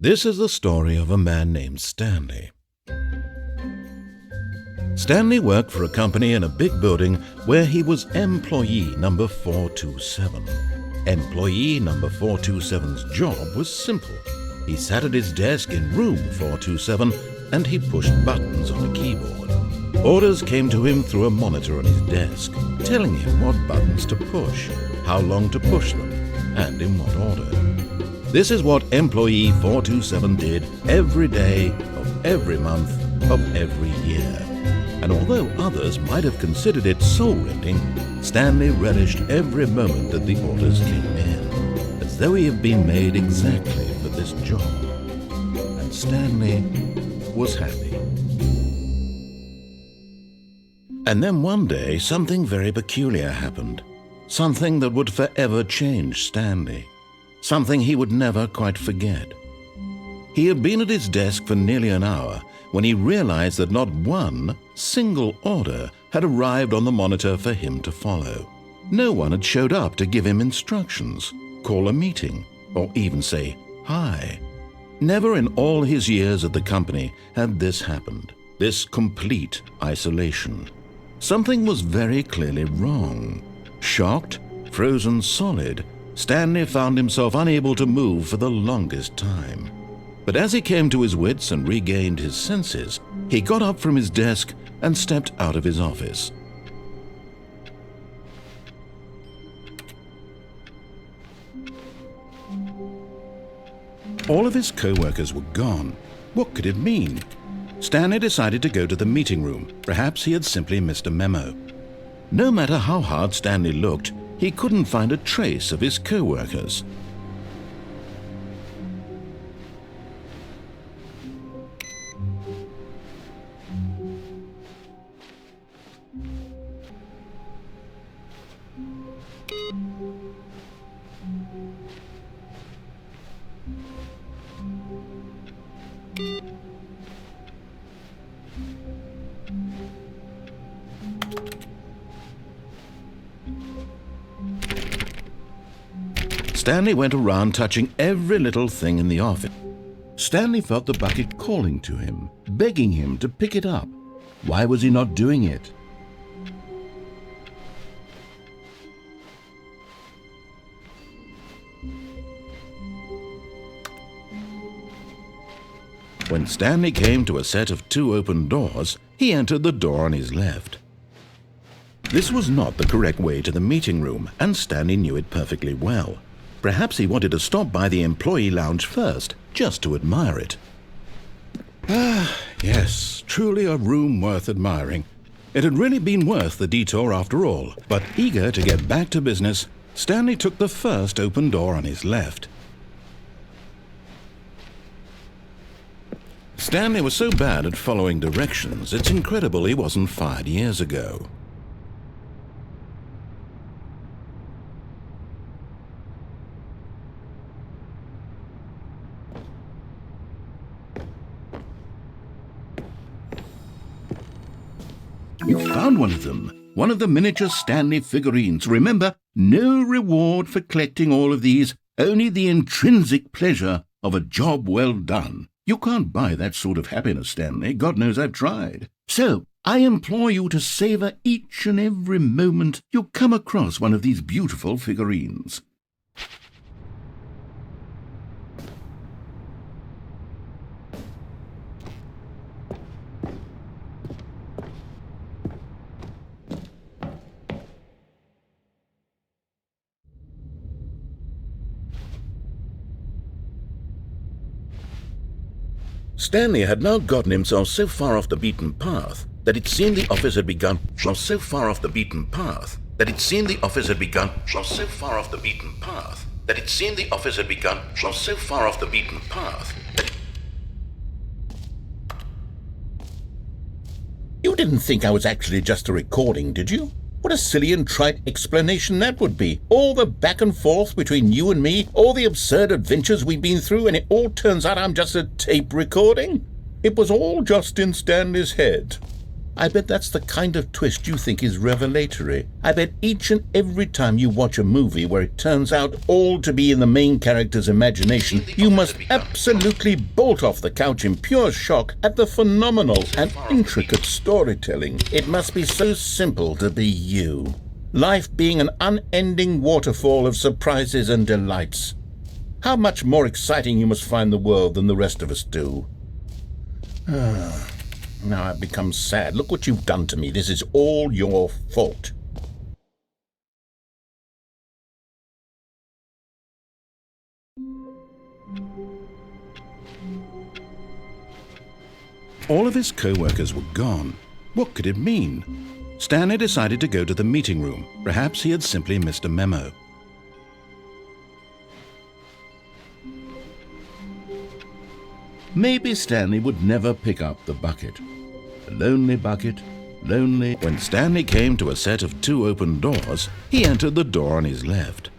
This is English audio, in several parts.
This is the story of a man named Stanley. Stanley worked for a company in a big building where he was employee number 427. Employee number 427's job was simple. He sat at his desk in room 427 and he pushed buttons on a keyboard. Orders came to him through a monitor on his desk, telling him what buttons to push, how long to push them, and in what order. This is what employee 427 did every day of every month of every year. And although others might have considered it soul-rending, Stanley relished every moment that the orders came in, as though he had been made exactly for this job. And Stanley was happy. And then one day, something very peculiar happened. Something that would forever change Stanley. Something he would never quite forget. He had been at his desk for nearly an hour when he realized that not one single order had arrived on the monitor for him to follow. No one had showed up to give him instructions, call a meeting, or even say hi. Never in all his years at the company had this happened, this complete isolation. Something was very clearly wrong. Shocked, frozen solid, Stanley found himself unable to move for the longest time. But as he came to his wits and regained his senses, he got up from his desk and stepped out of his office. All of his co-workers were gone. What could it mean? Stanley decided to go to the meeting room. Perhaps he had simply missed a memo. No matter how hard Stanley looked, he couldn't find a trace of his co-workers. Stanley went around touching every little thing in the office. Stanley felt the bucket calling to him, begging him to pick it up. Why was he not doing it? When Stanley came to a set of 2 open doors, he entered the door on his left. This was not the correct way to the meeting room, and Stanley knew it perfectly well. Perhaps he wanted to stop by the employee lounge first, just to admire it. Yes, truly a room worth admiring. It had really been worth the detour after all, but eager to get back to business, Stanley took the first open door on his left. Stanley was so bad at following directions, it's incredible he wasn't fired years ago. You found one of them, one of the miniature Stanley figurines. Remember, no reward for collecting all of these, only the intrinsic pleasure of a job well done. You can't buy that sort of happiness, Stanley. God knows I've tried. So, I implore you to savor each and every moment you come across one of these beautiful figurines. Stanley had now gotten himself so far off the beaten path that it seemed the office had begun. So far off the beaten path that it seemed the office had begun. So far off the beaten path that it seemed the office had begun. So far off the beaten path. You didn't think I was actually just a recording, did you? What a silly and trite explanation that would be. All the back and forth between you and me, all the absurd adventures we've been through, and it all turns out I'm just a tape recording? It was all just in Stanley's head. I bet that's the kind of twist you think is revelatory. I bet each and every time you watch a movie where it turns out all to be in the main character's imagination, you must absolutely bolt off the couch in pure shock at the phenomenal and intricate storytelling. It must be so simple to be you. Life being an unending waterfall of surprises and delights. How much more exciting you must find the world than the rest of us do. Now I've become sad. Look what you've done to me. This is all your fault. All of his co-workers were gone. What could it mean? Stanley decided to go to the meeting room. Perhaps he had simply missed a memo. Maybe Stanley would never pick up the bucket. A lonely bucket, lonely. When Stanley came to a set of 2 open doors, he entered the door on his left.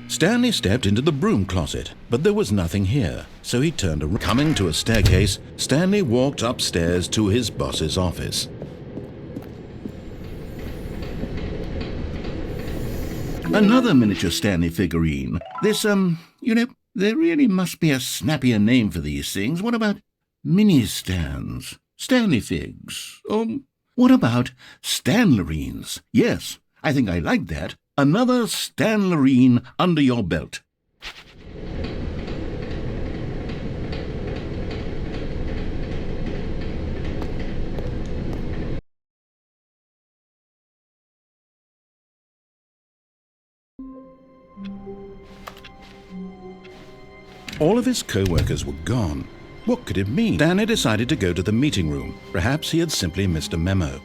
Stanley stepped into the broom closet, but there was nothing here, so he turned around. Coming to a staircase, Stanley walked upstairs to his boss's office. Another miniature Stanley figurine. This, there really must be a snappier name for these things. What about mini-stans? Stanley figs? What about STANLURINES? Yes, I think I like that. Another STANLURINE under your belt. All of his co-workers were gone. What could it mean? Stanley decided to go to the meeting room. Perhaps he had simply missed a memo.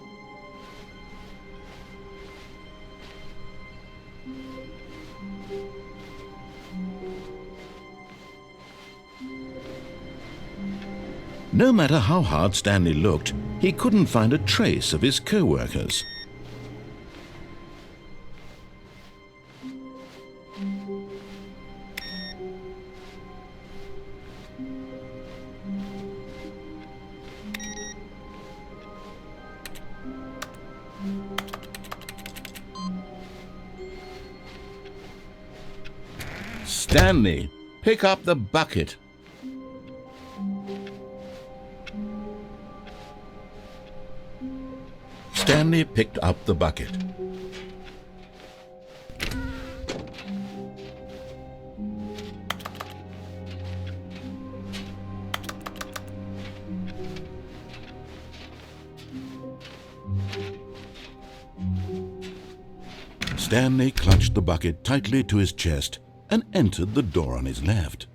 No matter how hard Stanley looked, he couldn't find a trace of his co-workers. Stanley, pick up the bucket. Stanley picked up the bucket. Stanley clutched the bucket tightly to his chest and entered the door on his left.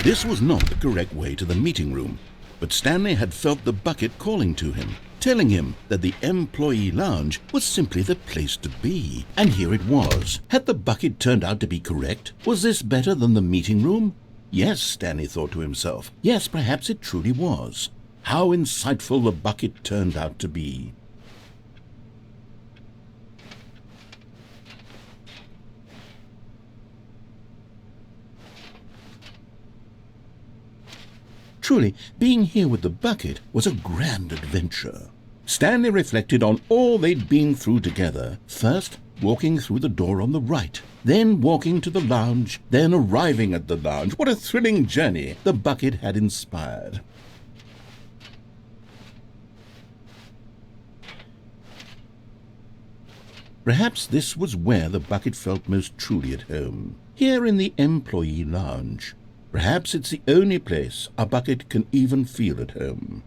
This was not the correct way to the meeting room, but Stanley had felt the bucket calling to him, telling him that the employee lounge was simply the place to be. And here it was. Had the bucket turned out to be correct? Was this better than the meeting room? Yes, Stanley thought to himself. Yes, perhaps it truly was. How insightful the bucket turned out to be. Truly, being here with the bucket was a grand adventure. Stanley reflected on all they'd been through together. First, walking through the door on the right, then walking to the lounge, then arriving at the lounge. What a thrilling journey the bucket had inspired. Perhaps this was where the bucket felt most truly at home, here in the employee lounge. Perhaps it's the only place a bucket can even feel at home.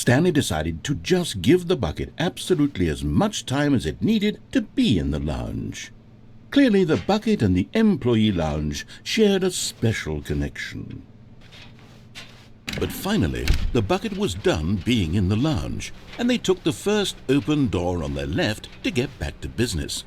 Stanley decided to just give the bucket absolutely as much time as it needed to be in the lounge. Clearly, the bucket and the employee lounge shared a special connection. But finally, the bucket was done being in the lounge, and they took the first open door on their left to get back to business.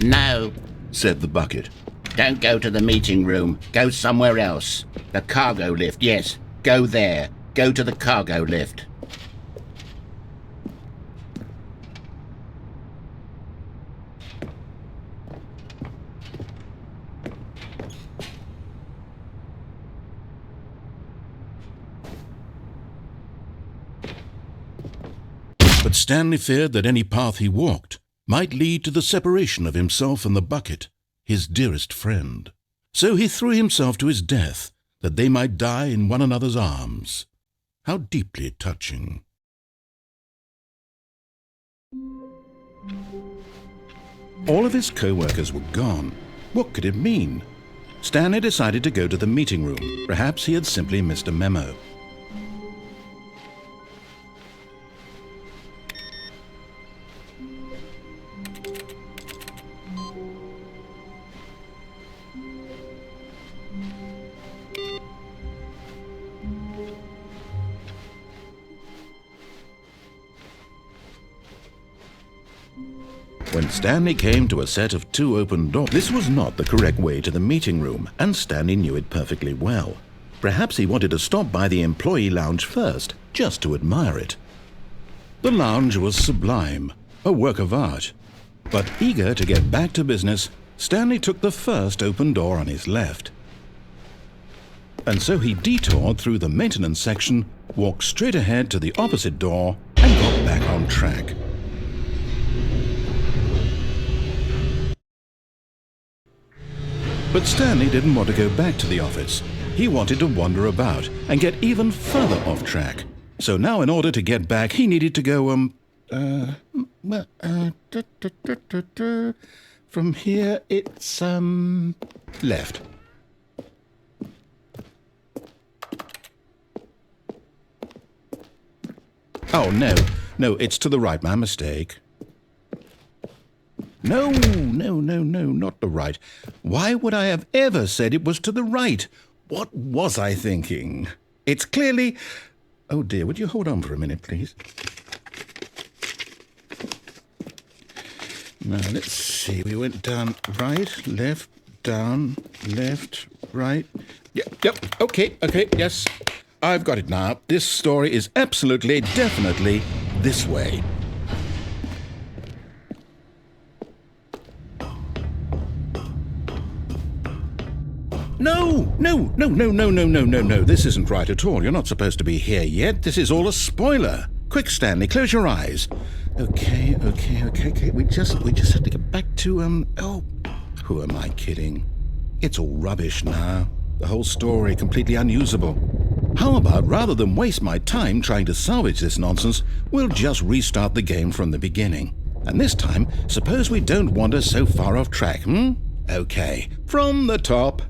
No, said the bucket. don't go to the meeting room. Go somewhere else. The cargo lift, yes. Go there. Go to the cargo lift. But Stanley feared that any path he walked might lead to the separation of himself and the bucket, his dearest friend. So he threw himself to his death, that they might die in one another's arms. How deeply touching. All of his co-workers were gone. What could it mean? Stanley decided to go to the meeting room. Perhaps he had simply missed a memo. When Stanley came to a set of 2 open doors, this was not the correct way to the meeting room, and Stanley knew it perfectly well. Perhaps he wanted to stop by the employee lounge first, just to admire it. The lounge was sublime, a work of art. But eager to get back to business, Stanley took the first open door on his left. And so he detoured through the maintenance section, walked straight ahead to the opposite door, and got back on track. But Stanley didn't want to go back to the office. He wanted to wander about and get even further off track. So now in order to get back, he needed to go, from here it's, left. Oh, no, it's to the right, my mistake. No, not the right. Why would I have ever said it was to the right? What was I thinking? It's clearly... Oh dear, would you hold on for a minute, please? Now, let's see. We went down right, left, down, left, right. Yep, okay, yes. I've got it now. This story is absolutely, definitely this way. No. This isn't right at all. You're not supposed to be here yet. This is all a spoiler. Quick, Stanley, close your eyes. Okay. We just have to get back to, oh, who am I kidding? It's all rubbish now. The whole story completely unusable. How about, rather than waste my time trying to salvage this nonsense, we'll just restart the game from the beginning. And this time, suppose we don't wander so far off track, Okay, from the top.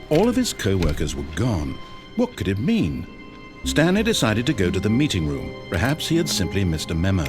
All of his co-workers were gone. What could it mean? Stanley decided to go to the meeting room. Perhaps he had simply missed a memo.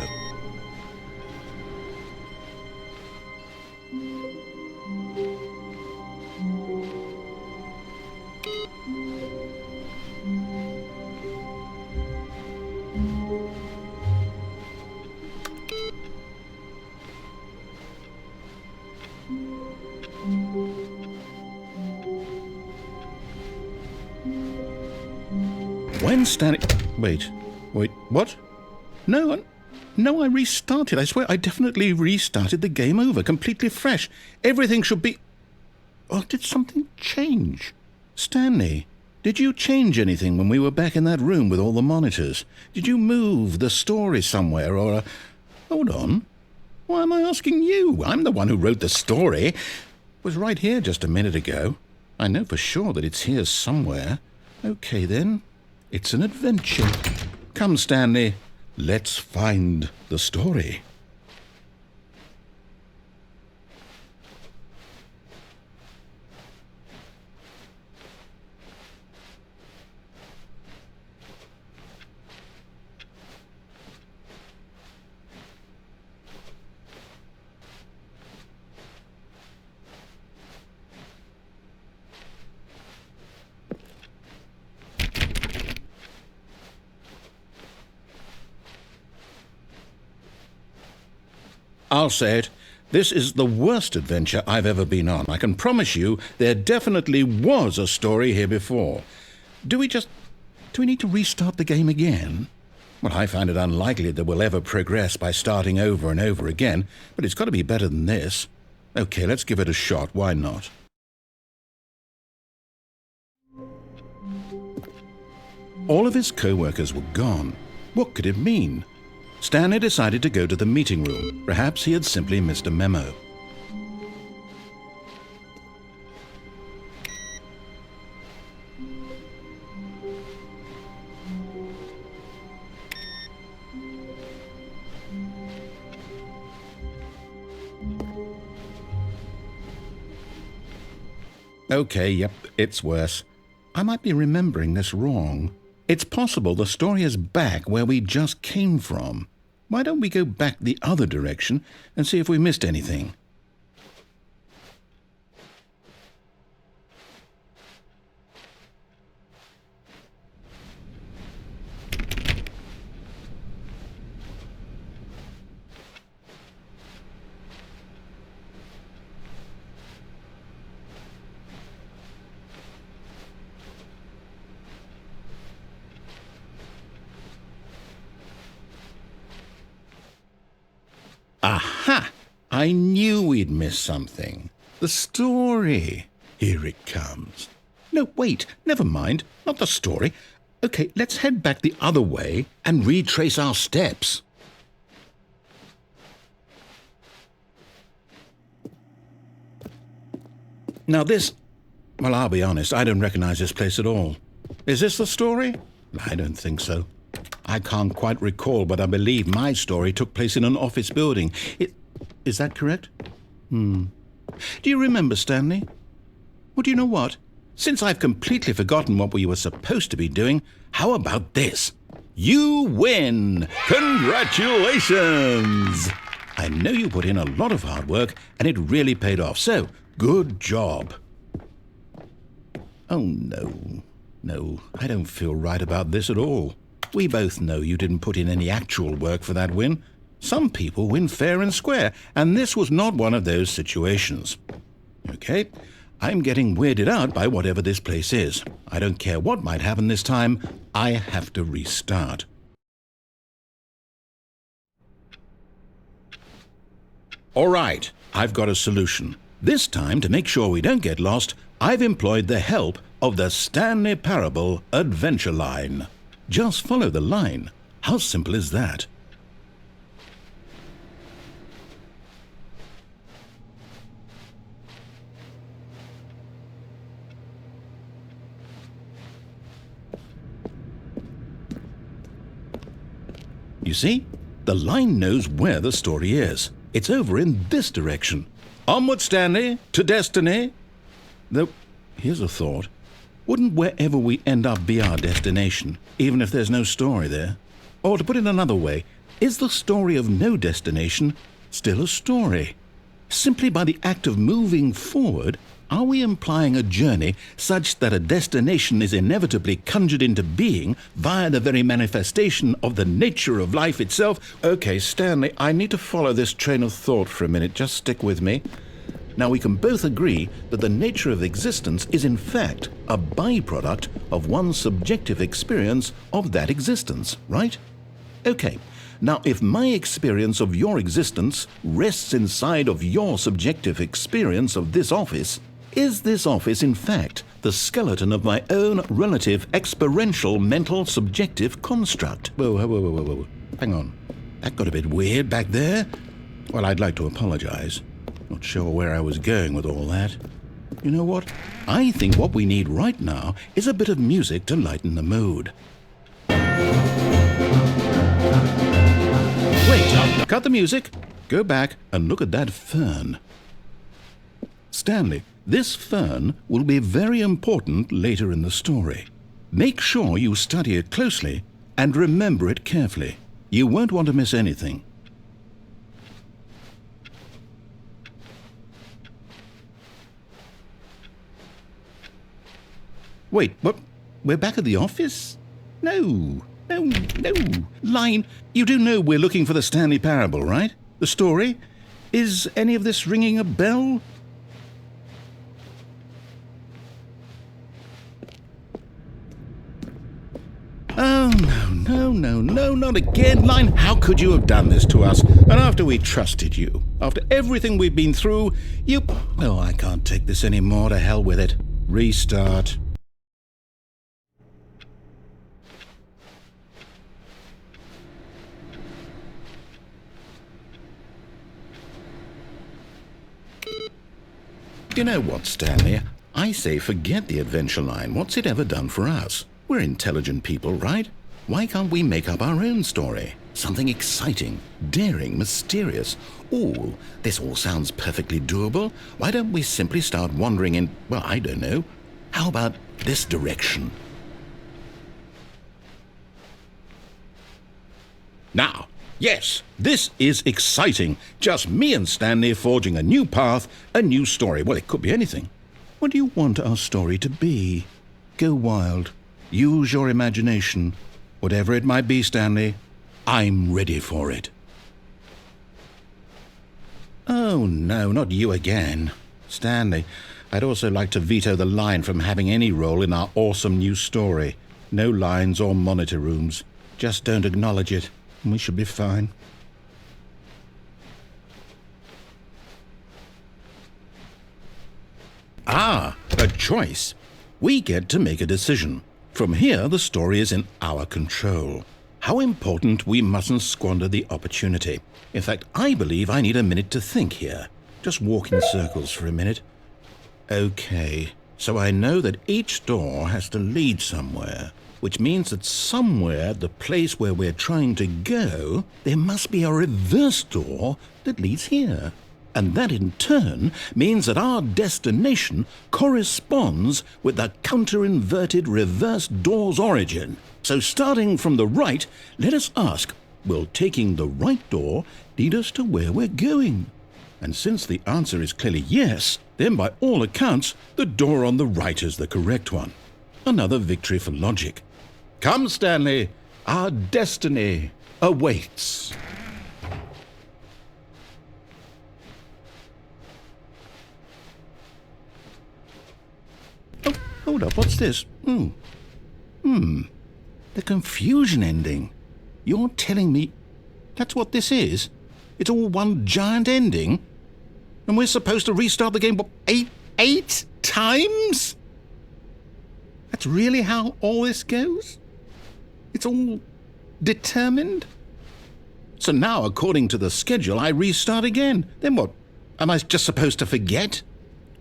When Stanley... Wait, what? No, I restarted. I swear I definitely restarted the game over, completely fresh. Everything should be... Oh, did something change? Stanley, did you change anything when we were back in that room with all the monitors? Did you move the story somewhere, or... Hold on. Why am I asking you? I'm the one who wrote the story. It was right here just a minute ago. I know for sure that it's here somewhere. Okay, then. It's an adventure. Come, Stanley. Let's find the story. I'll say it. This is the worst adventure I've ever been on. I can promise you there definitely was a story here before. Do we need to restart the game again? Well, I find it unlikely that we'll ever progress by starting over and over again, but it's got to be better than this. Okay, let's give it a shot. Why not? All of his co-workers were gone. What could it mean? Stanley decided to go to the meeting room. Perhaps he had simply missed a memo. Okay, yep, it's worse. I might be remembering this wrong. It's possible the story is back where we just came from. Why don't we go back the other direction and see if we missed anything? Aha! I knew we'd missed something. The story. Here it comes. No, wait, never mind. Not the story. Okay, let's head back the other way and retrace our steps. Now this... Well, I'll be honest, I don't recognize this place at all. Is this the story? I don't think so. I can't quite recall, but I believe my story took place in an office building. Is that correct? Do you remember, Stanley? Well, do you know what? Since I've completely forgotten what we were supposed to be doing, how about this? You win! Congratulations! I know you put in a lot of hard work, and it really paid off, so good job. Oh, no. No, I don't feel right about this at all. We both know you didn't put in any actual work for that win. Some people win fair and square, and this was not one of those situations. Okay, I'm getting weirded out by whatever this place is. I don't care what might happen this time. I have to restart. All right, I've got a solution. This time, to make sure we don't get lost, I've employed the help of the Stanley Parable Adventure Line. Just follow the line. How simple is that? You see? The line knows where the story is. It's over in this direction. Onward, Stanley, to destiny. Though, here's a thought. Wouldn't wherever we end up be our destination, even if there's no story there? Or to put it another way, is the story of no destination still a story? Simply by the act of moving forward, are we implying a journey such that a destination is inevitably conjured into being via the very manifestation of the nature of life itself? Okay, Stanley, I need to follow this train of thought for a minute. Just stick with me. Now, we can both agree that the nature of existence is in fact a byproduct of one's subjective experience of that existence, right? Okay, now if my experience of your existence rests inside of your subjective experience of this office, is this office in fact the skeleton of my own relative experiential mental subjective construct? Whoa. Hang on. That got a bit weird back there. Well, I'd like to apologize. Not sure where I was going with all that. You know what? I think what we need right now is a bit of music to lighten the mood. cut the music, go back and look at that fern. Stanley, this fern will be very important later in the story. Make sure you study it closely and remember it carefully. You won't want to miss anything. Wait, what? We're back at the office? No. Line, you do know we're looking for the Stanley Parable, right? The story? Is any of this ringing a bell? Oh, no, not again. Line, how could you have done this to us? And after we trusted you, after everything we've been through, you... Oh, I can't take this anymore. To hell with it. Restart. You know what, Stanley? I say forget the adventure line. What's it ever done for us? We're intelligent people, right? Why can't we make up our own story? Something exciting, daring, mysterious. Ooh, this all sounds perfectly doable. Why don't we simply start wandering in, well, I don't know. How about this direction? Now, yes, this is exciting. Just me and Stanley forging a new path, a new story. Well, it could be anything. What do you want our story to be? Go wild. Use your imagination. Whatever it might be, Stanley, I'm ready for it. Oh, no, not you again. Stanley, I'd also like to veto the line from having any role in our awesome new story. No lines or monitor rooms. Just don't acknowledge it. We should be fine. Ah, a choice. We get to make a decision. From here, the story is in our control. How important we mustn't squander the opportunity. In fact, I believe I need a minute to think here. Just walk in circles for a minute. Okay, so I know that each door has to lead somewhere, which means that somewhere at the place where we're trying to go, there must be a reverse door that leads here. And that in turn means that our destination corresponds with the counter-inverted reverse door's origin. So starting from the right, let us ask, will taking the right door lead us to where we're going? And since the answer is clearly yes, then by all accounts, the door on the right is the correct one. Another victory for logic. Come, Stanley, our destiny awaits. Oh, hold up, what's this? The confusion ending. You're telling me that's what this is? It's all one giant ending? And we're supposed to restart the game, what, eight times? That's really how all this goes? It's all determined? So now, according to the schedule, I restart again. Then what? Am I just supposed to forget?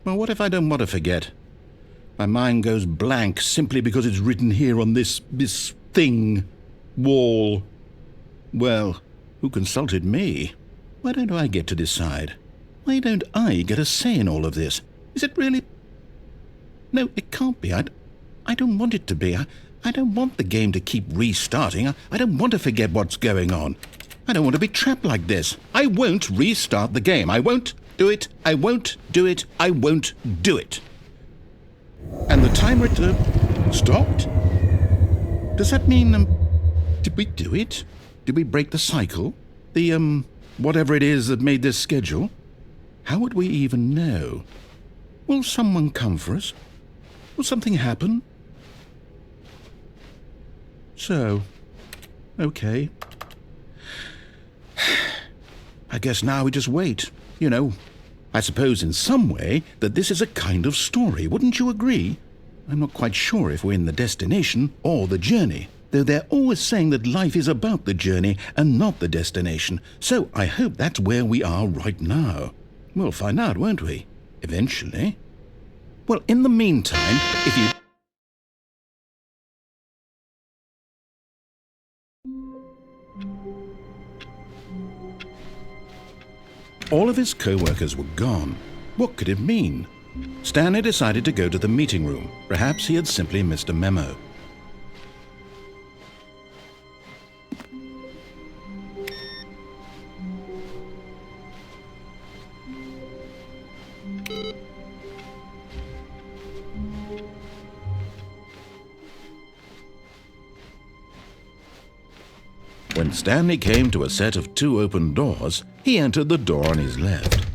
Well, what if I don't want to forget? My mind goes blank simply because it's written here on this thing, wall. Well, who consulted me? Why don't I get to decide? Why don't I get a say in all of this? Is it really? No, it can't be. I don't want it to be. I don't want the game to keep restarting. I don't want to forget what's going on. I don't want to be trapped like this. I won't restart the game. I won't do it. I won't do it. I won't do it. And the timer stopped? Does that mean, did we do it? Did we break the cycle? The, whatever it is that made this schedule? How would we even know? Will someone come for us? Will something happen? So, okay. I guess now we just wait, you know. I suppose in some way that this is a kind of story, wouldn't you agree? I'm not quite sure if we're in the destination or the journey, though they're always saying that life is about the journey and not the destination, so I hope that's where we are right now. We'll find out, won't we? Eventually. Well, in the meantime, if you... All of his co-workers were gone. What could it mean? Stanley decided to go to the meeting room. Perhaps he had simply missed a memo. When Stanley came to a set of 2 open doors, he entered the door on his left.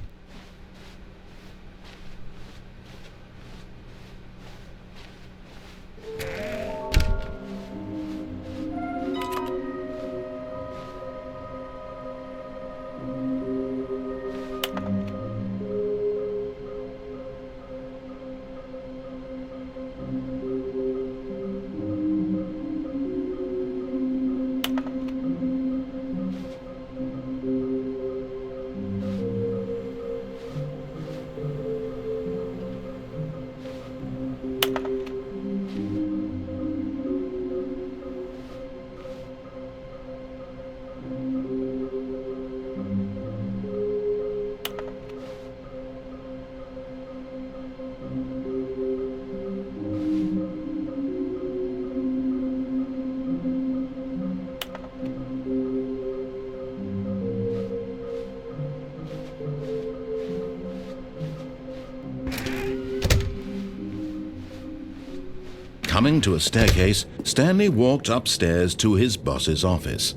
Coming to a staircase, Stanley walked upstairs to his boss's office.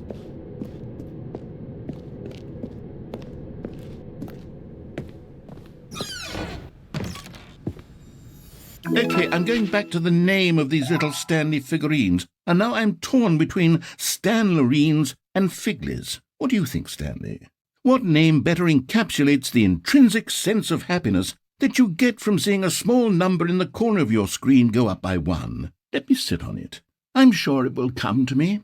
Okay, I'm going back to the name of these little Stanley figurines, and now I'm torn between STANLURINES and Figlies. What do you think, Stanley? What name better encapsulates the intrinsic sense of happiness that you get from seeing a small number in the corner of your screen go up by 1? Let me sit on it. I'm sure it will come to me.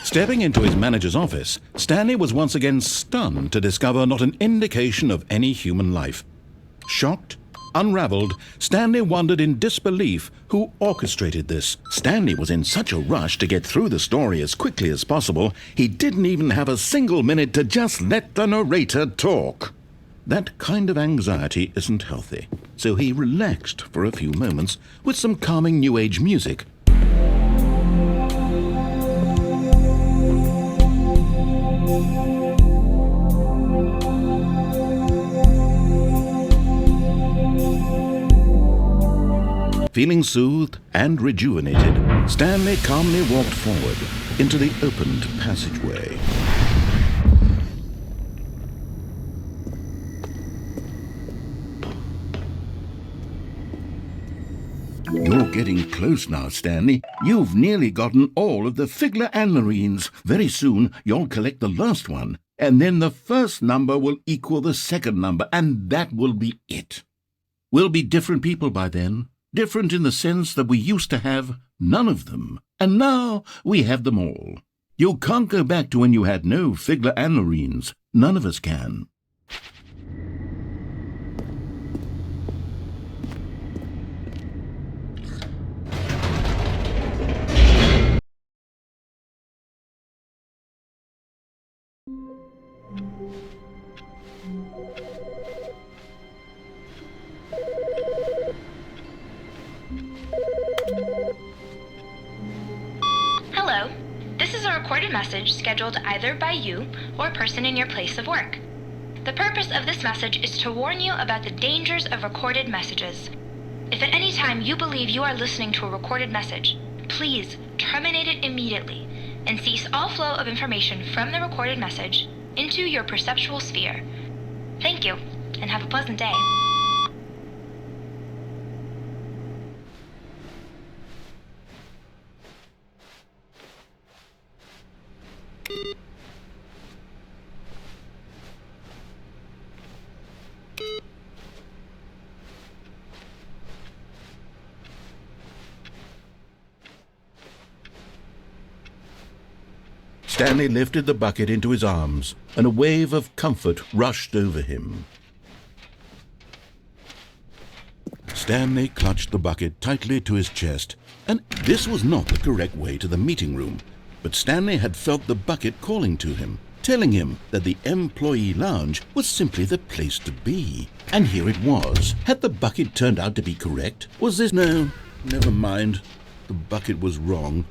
Stepping into his manager's office, Stanley was once again stunned to discover not an indication of any human life. Shocked, unraveled, Stanley wondered in disbelief who orchestrated this. Stanley was in such a rush to get through the story as quickly as possible, he didn't even have a single minute to just let the narrator talk. That kind of anxiety isn't healthy, so he relaxed for a few moments with some calming New Age music. Feeling soothed and rejuvenated, Stanley calmly walked forward into the opened passageway. You're getting close now, Stanley. You've nearly gotten all of the stanlurines. Very soon, you'll collect the last one, and then the first number will equal the second number, and that will be it. We'll be different people by then. Different in the sense that we used to have none of them, and now we have them all. You can't go back to when you had no stanlurines. None of us can. Hello. This is a recorded message scheduled either by you or a person in your place of work. The purpose of this message is to warn you about the dangers of recorded messages. If at any time you believe you are listening to a recorded message, please terminate it immediately and cease all flow of information from the recorded message into your perceptual sphere. Thank you, and have a pleasant day. Stanley lifted the bucket into his arms, and a wave of comfort rushed over him. Stanley clutched the bucket tightly to his chest, and this was not the correct way to the meeting room. But Stanley had felt the bucket calling to him, telling him that the employee lounge was simply the place to be. And here it was. Had the bucket turned out to be correct? Was this... No, never mind. The bucket was wrong.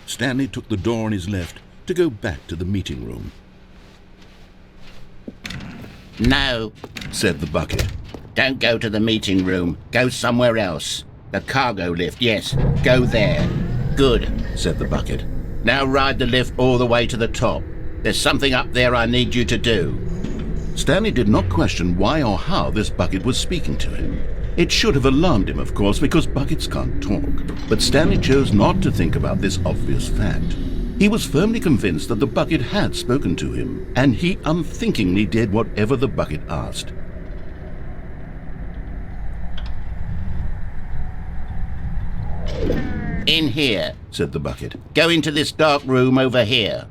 Stanley took the door on his left to go back to the meeting room. No, Said the bucket. don't go to the meeting room. Go somewhere else. The cargo lift, yes, go there. Good, Said the bucket. now ride the lift all the way to the top. There's something up there I need you to do. Stanley did not question why or how this bucket was speaking to him. It should have alarmed him, of course, because buckets can't talk. But Stanley chose not to think about this obvious fact. He was firmly convinced that the bucket had spoken to him, and he unthinkingly did whatever the bucket asked. In here. Said the bucket. Go into this dark room over here.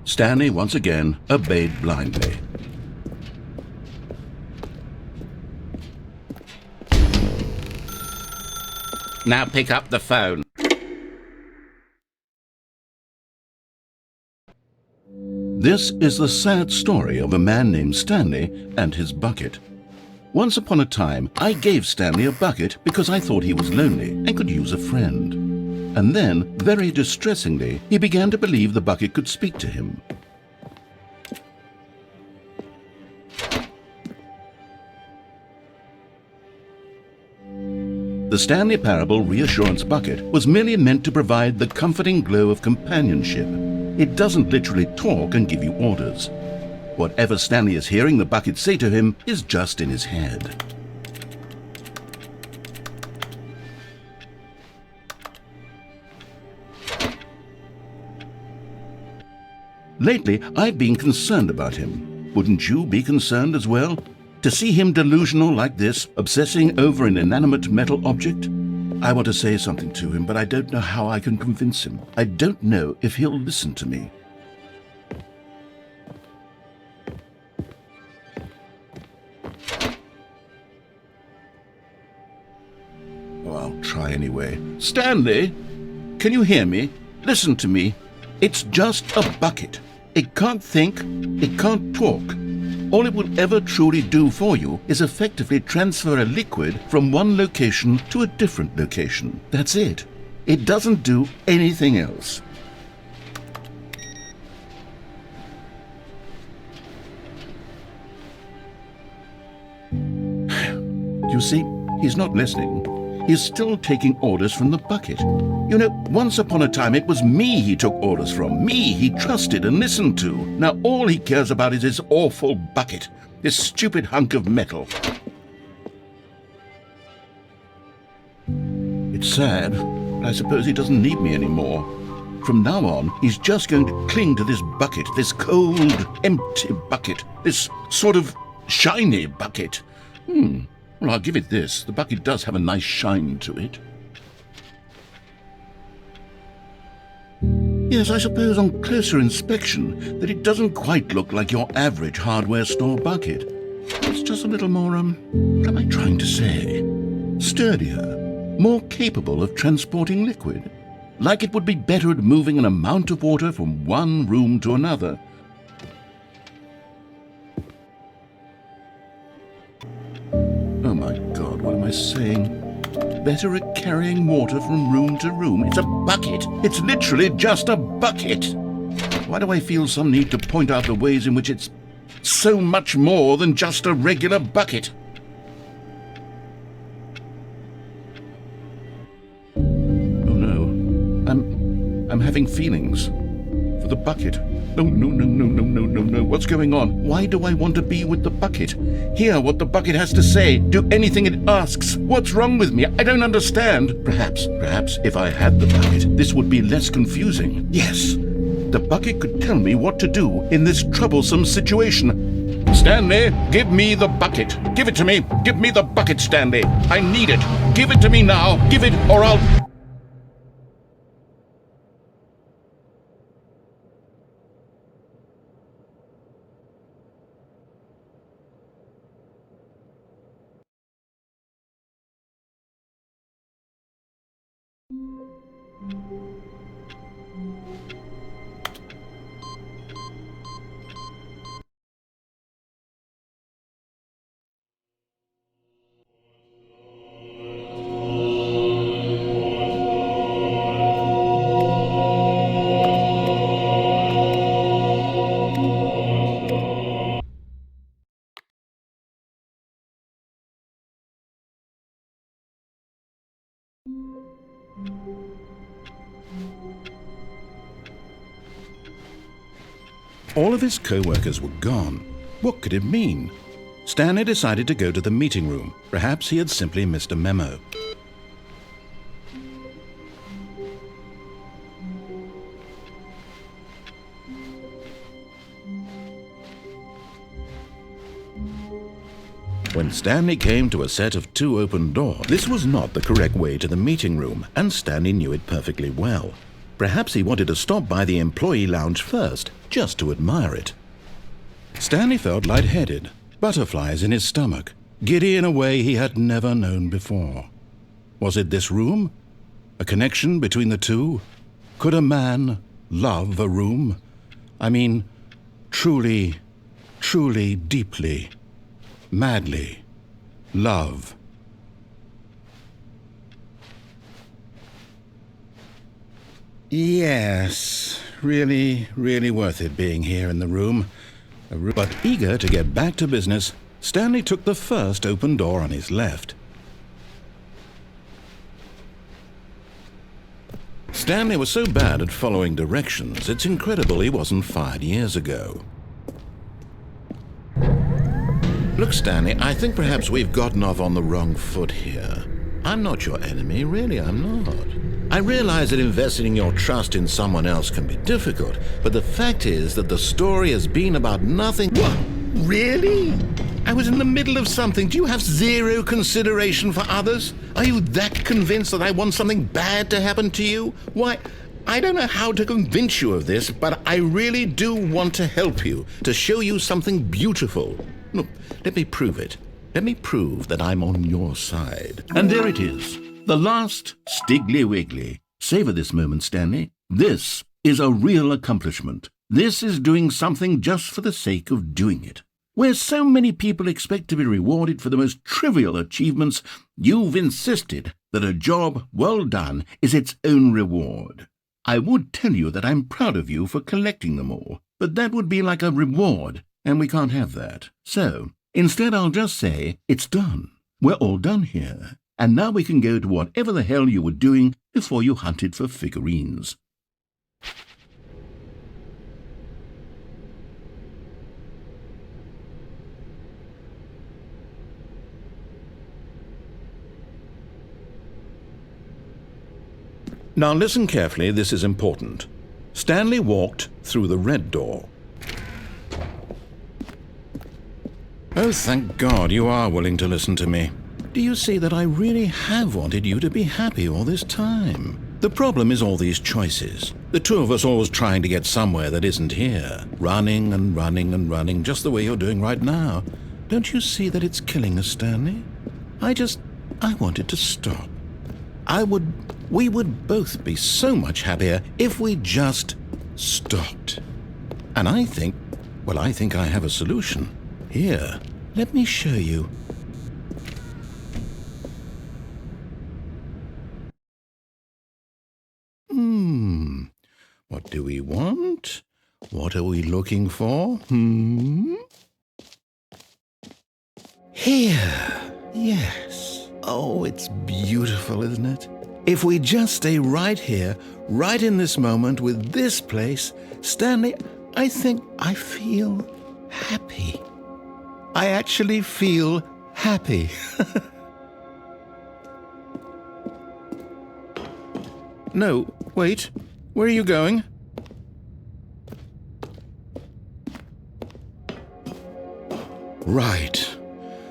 Stanley once again obeyed blindly. Now pick up the phone. This is the sad story of a man named Stanley and his bucket. Once upon a time, I gave Stanley a bucket because I thought he was lonely and could use a friend. And then, very distressingly, he began to believe the bucket could speak to him. The Stanley Parable Reassurance Bucket was merely meant to provide the comforting glow of companionship. It doesn't literally talk and give you orders. Whatever Stanley is hearing the bucket say to him is just in his head. Lately, I've been concerned about him. Wouldn't you be concerned as well? To see him delusional like this, obsessing over an inanimate metal object? I want to say something to him, but I don't know how I can convince him. I don't know if he'll listen to me. Oh, I'll try anyway. Stanley, can you hear me? Listen to me. It's just a bucket. It can't think, it can't talk. All it will ever truly do for you is effectively transfer a liquid from one location to a different location. That's it. It doesn't do anything else. You see, he's not listening. He's still taking orders from the bucket. You know, once upon a time it was me he took orders from, me he trusted and listened to. Now all he cares about is his awful bucket, this stupid hunk of metal. It's sad, but I suppose he doesn't need me anymore. From now on, he's just going to cling to this bucket, this cold, empty bucket, this sort of shiny bucket. Well, I'll give it this. The bucket does have a nice shine to it. Yes, I suppose on closer inspection that it doesn't quite look like your average hardware store bucket. It's just a little more, what am I trying to say? Sturdier, more capable of transporting liquid. Like it would be better at moving an amount of water from one room to another. Oh my God, what am I saying? Better at carrying water from room to room. It's a bucket. It's literally just a bucket. Why do I feel some need to point out the ways in which it's so much more than just a regular bucket? Oh no, I'm having feelings for the bucket. No. What's going on? Why do I want to be with the bucket? Hear what the bucket has to say. Do anything it asks. What's wrong with me? I don't understand. Perhaps if I had the bucket, this would be less confusing. Yes, the bucket could tell me what to do in this troublesome situation. Stanley, give me the bucket. Give it to me. Give me the bucket, Stanley. I need it. Give it to me now. Give it or I'll... All of his co-workers were gone. What could it mean? Stanley decided to go to the meeting room. Perhaps he had simply missed a memo. When Stanley came to a set of 2 open doors, this was not the correct way to the meeting room, and Stanley knew it perfectly well. Perhaps he wanted to stop by the employee lounge first, just to admire it. Stanley felt lightheaded, butterflies in his stomach, giddy in a way he had never known before. Was it this room? A connection between the two? Could a man love a room? I mean, truly, deeply, madly love. Yes, really worth it being here in the room. But eager to get back to business, Stanley took the first open door on his left. Stanley was so bad at following directions, it's incredible he wasn't fired years ago. Look, Stanley, I think perhaps we've gotten off on the wrong foot here. I'm not your enemy, really, I'm not. I realize that investing your trust in someone else can be difficult, but the fact is that the story has been about nothing. What? Really? I was in the middle of something. Do you have zero consideration for others? Are you that convinced that I want something bad to happen to you? Why, I don't know how to convince you of this, but I really do want to help you, to show you something beautiful. Look, let me prove it. Let me prove that I'm on your side. And there it is. The last Stiggly Wiggly. Savor this moment, Stanley. This is a real accomplishment. This is doing something just for the sake of doing it. Where so many people expect to be rewarded for the most trivial achievements, you've insisted that a job well done is its own reward. I would tell you that I'm proud of you for collecting them all, but that would be like a reward, and we can't have that. So, instead I'll just say, it's done. We're all done here. And now we can go to whatever the hell you were doing before you hunted for figurines. Now listen carefully, this is important. Stanley walked through the red door. Oh, thank God you are willing to listen to me. Do you see that I really have wanted you to be happy all this time? The problem is all these choices. The two of us always trying to get somewhere that isn't here. Running and running and running, just the way you're doing right now. Don't you see that it's killing us, Stanley? I wanted to stop. We would both be so much happier if we just stopped. And I think I have a solution. Here, let me show you. What do we want? What are we looking for? Here. Yes. Oh, it's beautiful, isn't it? If we just stay right here, right in this moment with this place, Stanley, I think I feel happy. I actually feel happy. No, wait. Where are you going? Right.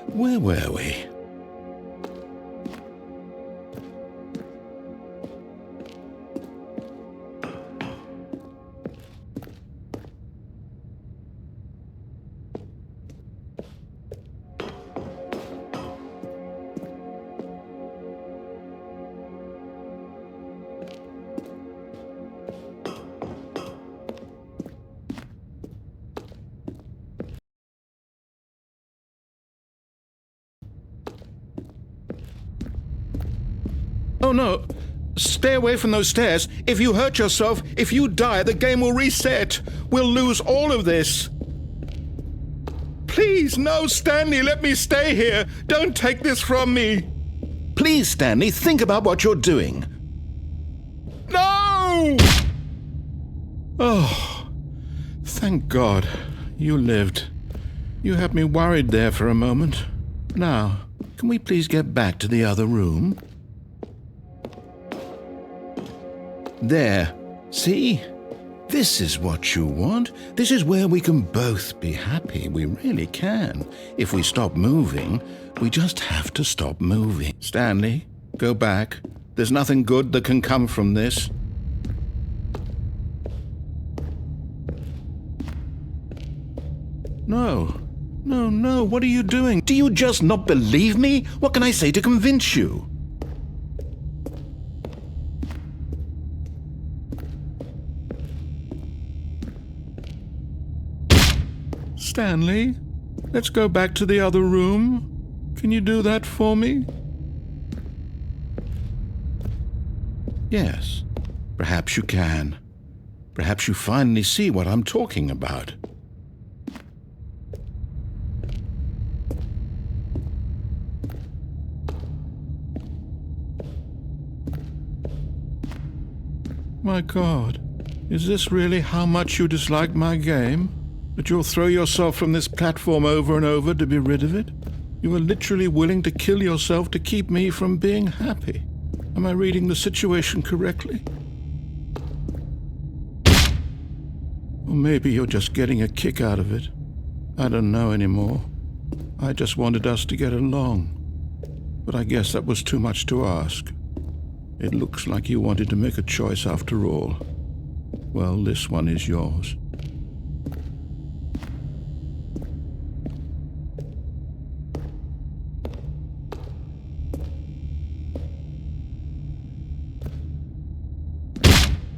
Where were we? Oh no! Stay away from those stairs. If you hurt yourself, if you die, the game will reset. We'll lose all of this. Please, no, Stanley, let me stay here. Don't take this from me. Please, Stanley, think about what you're doing. No! Oh, thank God. You lived. You had me worried there for a moment. Now, can we please get back to the other room? There. See? This is what you want. This is where we can both be happy. We really can. If we stop moving, we just have to stop moving. Stanley, go back. There's nothing good that can come from this. No. No, no. What are you doing? Do you just not believe me? What can I say to convince you? Stanley, let's go back to the other room. Can you do that for me? Yes, perhaps you can. Perhaps you finally see what I'm talking about. My God, is this really how much you dislike my game? That you'll throw yourself from this platform over and over to be rid of it? You are literally willing to kill yourself to keep me from being happy. Am I reading the situation correctly? Or maybe you're just getting a kick out of it. I don't know anymore. I just wanted us to get along. But I guess that was too much to ask. It looks like you wanted to make a choice after all. Well, this one is yours.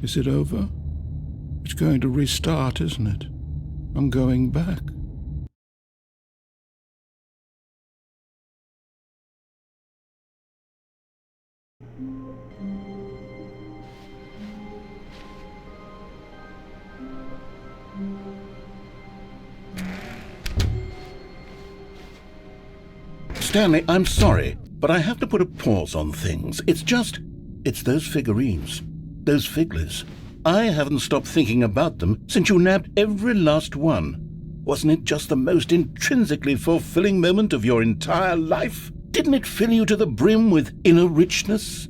Is it over? It's going to restart, isn't it? I'm going back. Stanley, I'm sorry. but I have to put a pause on things. It's those figurines, those figglers. I haven't stopped thinking about them since you nabbed every last one. Wasn't it just the most intrinsically fulfilling moment of your entire life? Didn't it fill you to the brim with inner richness?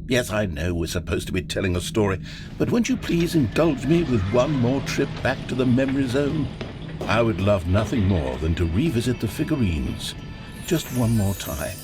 Yes, I know we're supposed to be telling a story, but won't you please indulge me with one more trip back to the memory zone? I would love nothing more than to revisit the figurines. Just one more time.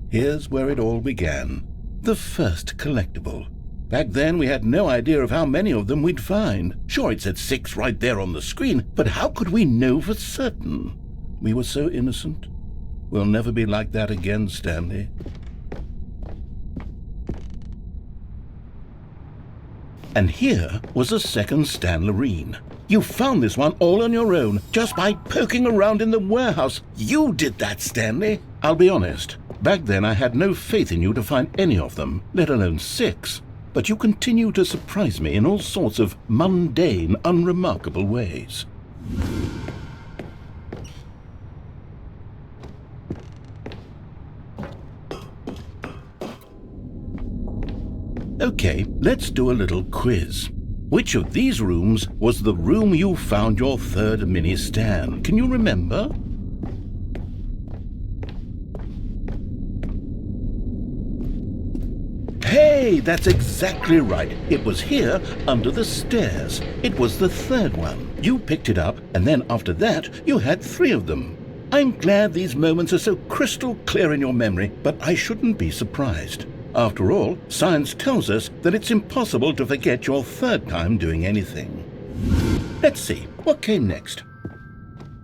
Here's where it all began. The first collectible. Back then we had no idea of how many of them we'd find. Sure, it said 6 right there on the screen, but how could we know for certain? We were so innocent. We'll never be like that again, Stanley. And here was a second Stanlurine. You found this one all on your own, just by poking around in the warehouse. You did that, Stanley. I'll be honest. Back then I had no faith in you to find any of them, let alone 6. But you continue to surprise me in all sorts of mundane, unremarkable ways. Okay, let's do a little quiz. Which of these rooms was the room you found your third mini Stan? Can you remember? Hey, that's exactly right. It was here, under the stairs. It was the third one. You picked it up, and then after that, you had 3 of them. I'm glad these moments are so crystal clear in your memory, but I shouldn't be surprised. After all, science tells us that it's impossible to forget your third time doing anything. Let's see, what came next?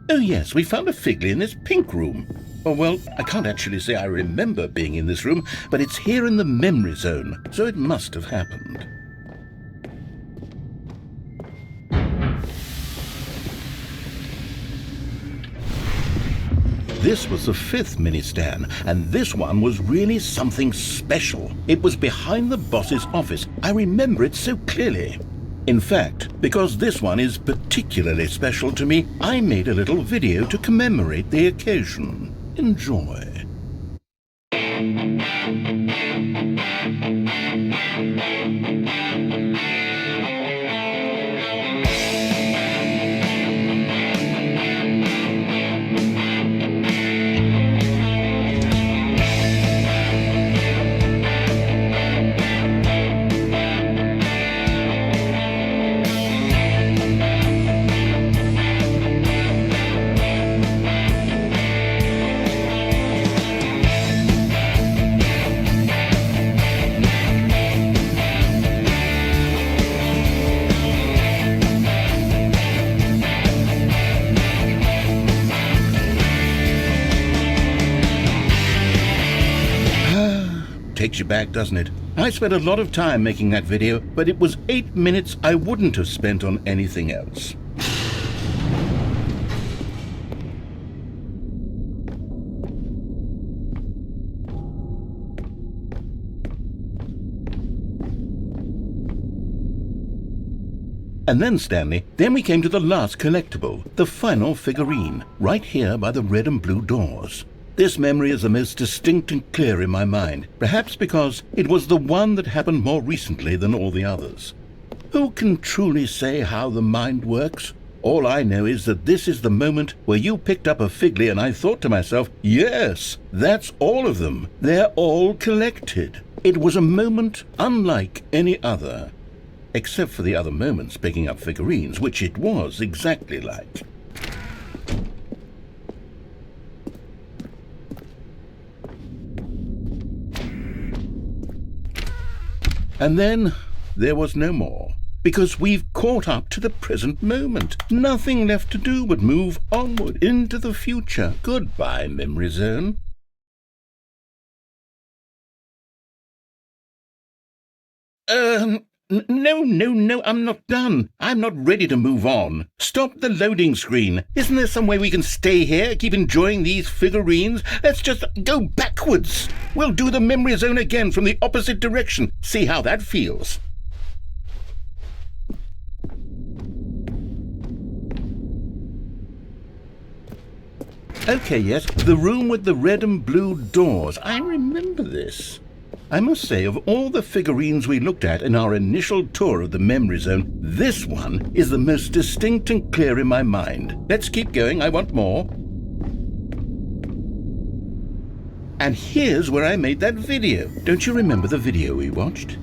Oh yes, we found a Figley in this pink room. Oh well, I can't actually say I remember being in this room, but it's here in the memory zone, so it must have happened. This was the 5th mini Stan, and this one was really something special. It was behind the boss's office. I remember it so clearly. In fact, because this one is particularly special to me, I made a little video to commemorate the occasion. Enjoy. Takes you back, doesn't it? I spent a lot of time making that video, but it was 8 minutes I wouldn't have spent on anything else. And then, Stanley, then we came to the last collectible, the final figurine, right here by the red and blue doors. This memory is the most distinct and clear in my mind, perhaps because it was the one that happened more recently than all the others. Who can truly say how the mind works? All I know is that this is the moment where you picked up a Figley and I thought to myself, yes, that's all of them. They're all collected. It was a moment unlike any other, except for the other moments picking up figurines, which it was exactly like. And then there was no more, because we've caught up to the present moment. Nothing left to do but move onward into the future. Goodbye, memory zone. No, I'm not done. I'm not ready to move on. Stop the loading screen. Isn't there some way we can stay here, keep enjoying these figurines? Let's just go backwards. We'll do the memory zone again from the opposite direction. See how that feels. Okay, yes, the room with the red and blue doors. I remember this. I must say, of all the figurines we looked at in our initial tour of the memory zone, this one is the most distinct and clear in my mind. Let's keep going, I want more. And here's where I made that video. Don't you remember the video we watched?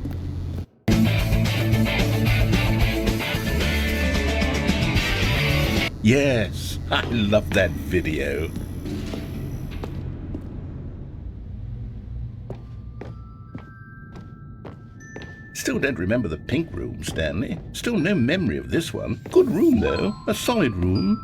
Yes, I love that video. Still don't remember the pink room, Stanley. Still no memory of this one. Good room, though. A solid room.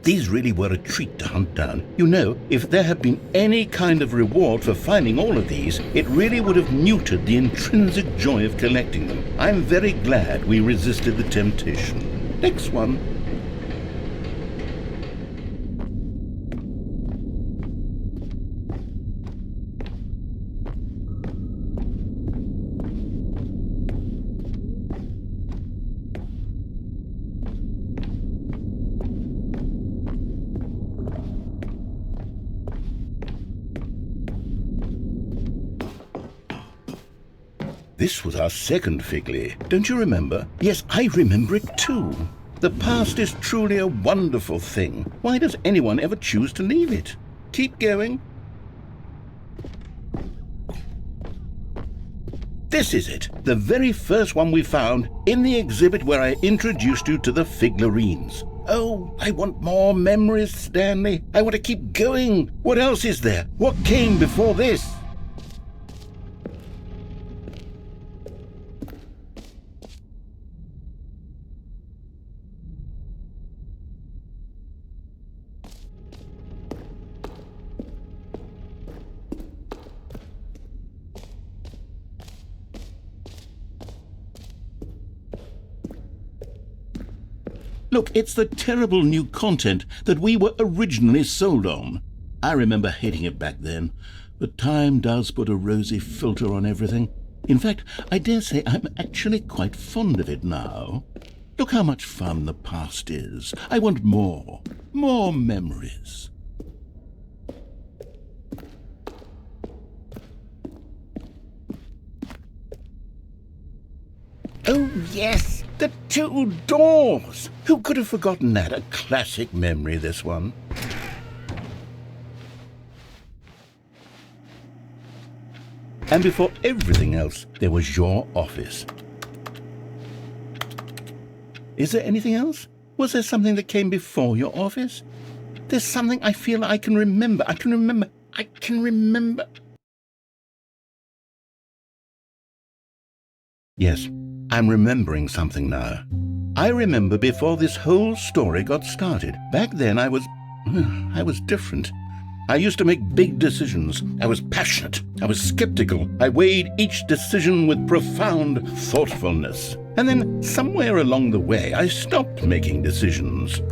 These really were a treat to hunt down. You know, if there had been any kind of reward for finding all of these, it really would have neutered the intrinsic joy of collecting them. I'm very glad we resisted the temptation. Next one. This was our second Figley. Don't you remember? Yes, I remember it too. The past is truly a wonderful thing. Why does anyone ever choose to leave it? Keep going. This is it, the very first one we found in the exhibit where I introduced you to the Figlurines. Oh, I want more memories, Stanley. I want to keep going. What else is there? What came before this? Look, it's the terrible new content that we were originally sold on. I remember hating it back then, but time does put a rosy filter on everything. In fact, I dare say I'm actually quite fond of it now. Look how much fun the past is. I want more memories. Oh, yes, the two doors. Who could have forgotten that? A classic memory, this one. And before everything else, there was your office. Is there anything else? Was there something that came before your office? There's something I feel I can remember. I can remember. Yes. I'm remembering something now. I remember before this whole story got started. Back then I was different. I used to make big decisions. I was passionate. I was skeptical. I weighed each decision with profound thoughtfulness. And then somewhere along the way, I stopped making decisions.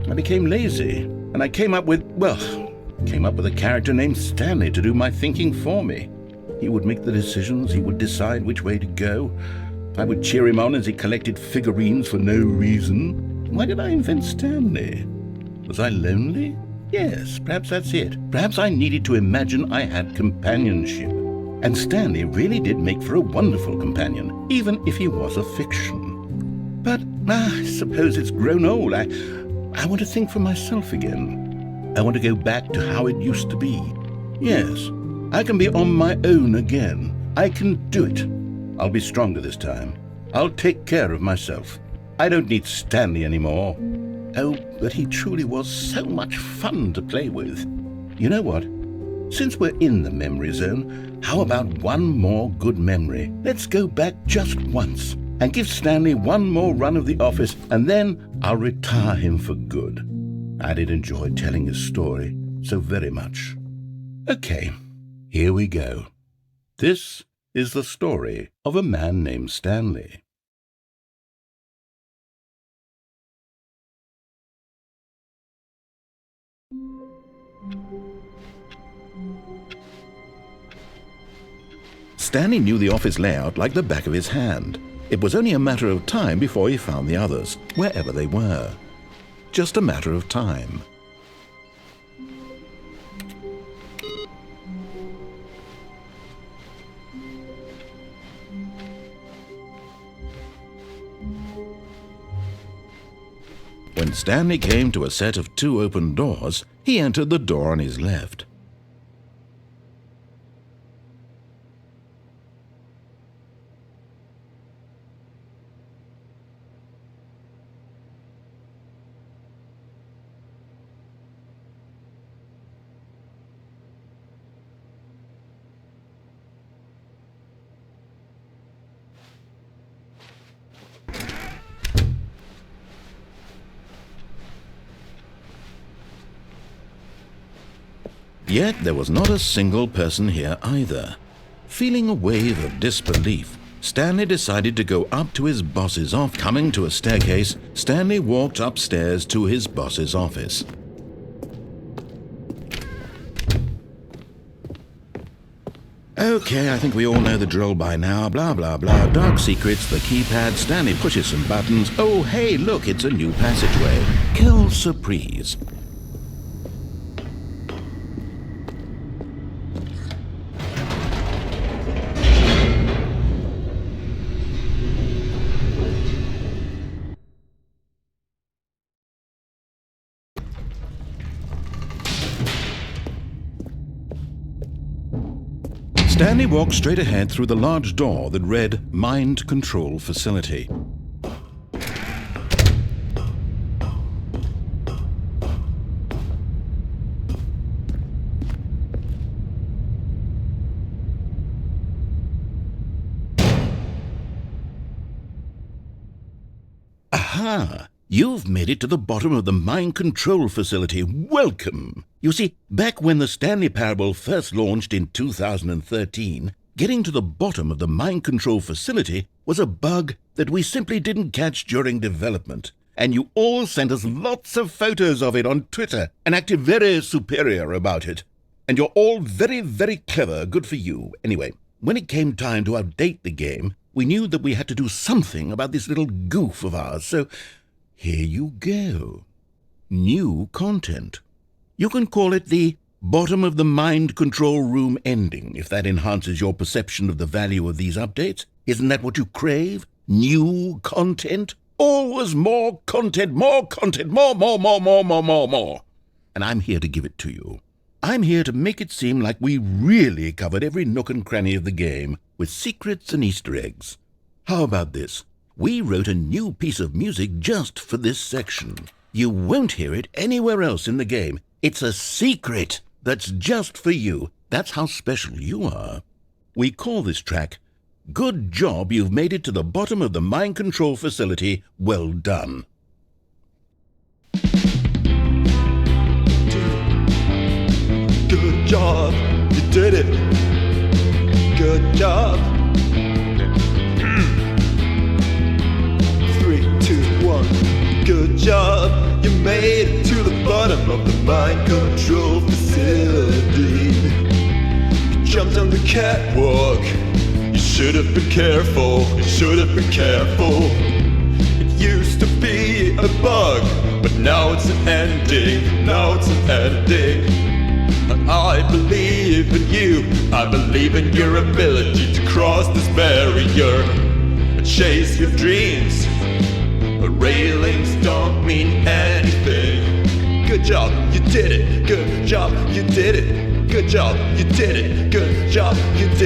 I became lazy. And I came up with a character named Stanley to do my thinking for me. He would make the decisions. He would decide which way to go. I would cheer him on as he collected figurines for no reason. Why did I invent Stanley? Was I lonely? Yes, perhaps that's it. Perhaps I needed to imagine I had companionship. And Stanley really did make for a wonderful companion, even if he was a fiction. But I suppose it's grown old. I want to think for myself again. I want to go back to how it used to be. Yes, I can be on my own again. I can do it. I'll be stronger this time. I'll take care of myself. I don't need Stanley anymore. Oh, but he truly was so much fun to play with. You know what? Since we're in the memory zone, how about one more good memory? Let's go back just once and give Stanley one more run of the office, and then I'll retire him for good. I did enjoy telling his story so very much. Okay, Here we go. This is the story of a man named Stanley. Stanley knew the office layout like the back of his hand. It was only a matter of time before he found the others, wherever they were. Just a matter of time. When Stanley came to a set of 2 open doors, he entered the door on his left. Yet there was not a single person here either. Feeling a wave of disbelief, Stanley decided to go up to his boss's office. Coming to a staircase, Stanley walked upstairs to his boss's office. Okay, I think we all know the drill by now. Blah, blah, blah. Dark secrets, the keypad. Stanley pushes some buttons. Oh, hey, look, it's a new passageway. Quelle surprise. Stanley walked straight ahead through the large door that read Mind Control Facility. Aha! You've made it to the bottom of the Mind Control Facility. Welcome! You see, back when the Stanley Parable first launched in 2013, getting to the bottom of the Mind Control Facility was a bug that we simply didn't catch during development. And you all sent us lots of photos of it on Twitter and acted very superior about it. And you're all very, very clever. Good for you. Anyway, when it came time to update the game, we knew that we had to do something about this little goof of ours, so here you go. New content. You can call it the bottom of the mind control room ending, if that enhances your perception of the value of these updates. Isn't that what you crave? New content? Always more content, more content, more. And I'm here to give it to you. I'm here to make it seem like we really covered every nook and cranny of the game with secrets and Easter eggs. How about this? We wrote a new piece of music just for this section. You won't hear it anywhere else in the game. It's a secret that's just for you. That's how special you are. We call this track, Good Job You've Made It to the Bottom of the Mind Control Facility. Well done. Good job, you did it. Good job. 3, 2, 1. Good job, you made it to the bottom of the mind control facility. You jumped on the catwalk. You should have been careful. You should have been careful. It used to be a bug, but now it's an ending. Now it's an ending. I believe in you. I believe in your ability to cross this barrier and chase your dreams. Railings don't mean anything. Good job, you did it. Good job, you did it. Good job, you did it. Good job, you did it.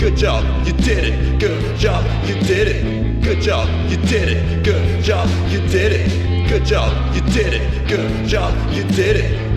Good job, you did it. Good job, you did it. Good job, you did it. Good job, you did it. Good job, you did it. Good job, you did it.